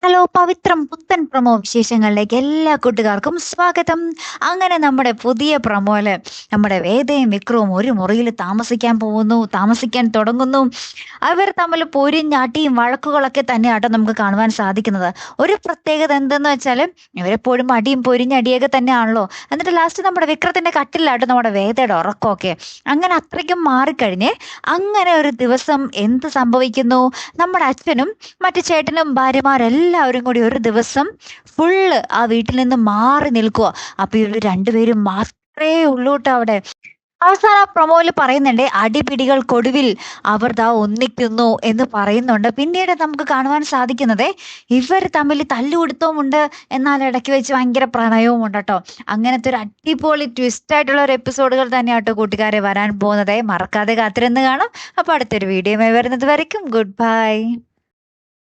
Hello പവിത്രം പുത്തൻ promo വിശേഷങ്ങളിലേക്ക് എല്ലാ കൂട്ടുകാർക്കും സ്വാഗതം. അങ്ങനെ നമ്മുടെ പുതിയ പ്രൊമോയില് നമ്മുടെ വേദയും വിക്രവും ഒരു മുറിയിൽ താമസിക്കാൻ തുടങ്ങുന്നു. അവർ തമ്മിൽ പൊരിഞ്ഞാട്ടിയും വഴക്കുകളൊക്കെ തന്നെയാട്ടോ നമുക്ക് കാണുവാൻ സാധിക്കുന്നത്. ഒരു പ്രത്യേകത എന്തെന്ന് വെച്ചാൽ ഇവരെപ്പോഴും അടിയും പൊരിഞ്ഞടിയൊക്കെ തന്നെയാണല്ലോ. എന്നിട്ട് ലാസ്റ്റ് നമ്മുടെ വിക്രത്തിന്റെ കട്ടിലാട്ടോ നമ്മുടെ വേദയുടെ ഉറക്കമൊക്കെ. അങ്ങനെ അത്രയ്ക്കും മാറിക്കഴിഞ്ഞ് അങ്ങനെ ഒരു ദിവസം എന്ത് സംഭവിക്കുന്നു? നമ്മുടെ അച്ഛനും മറ്റു ചേട്ടനും ഭാര്യമാരെല്ലാവരും കൂടി ഒരു ദിവസം ഫുള്ള് ആ വീട്ടിൽ നിന്ന് മാറി നിൽക്കുക. അപ്പൊ ഇവര് രണ്ടുപേരും മാത്രമേ ഉള്ളൂ ട്ടോ അവിടെ. അവസാനം ആ പ്രൊമോയിൽ പറയുന്നുണ്ട് അടിപിടികൾക്കൊടുവിൽ അവർ ദാ ഒന്നിക്കുന്നു എന്ന് പറയുന്നുണ്ട്. പിന്നീട് നമുക്ക് കാണുവാൻ സാധിക്കുന്നത് ഇവർ തമ്മിൽ തല്ലുപിടുത്തവുമുണ്ട്, എന്നാൽ ഇടയ്ക്ക് വെച്ച് ഭയങ്കര പ്രണയവും ഉണ്ട് കേട്ടോ. അങ്ങനത്തെ ഒരു അടിപൊളി ട്വിസ്റ്റ് ആയിട്ടുള്ള ഒരു എപ്പിസോഡുകൾ തന്നെയാട്ടോ കൂട്ടുകാരെ വരാൻ പോകുന്നത്. മറക്കാതെ കാത്തിരുന്ന് കാണാം. അപ്പൊ അടുത്തൊരു വീഡിയോ വരുന്നത് വരയ്ക്കും ഗുഡ് ബൈ.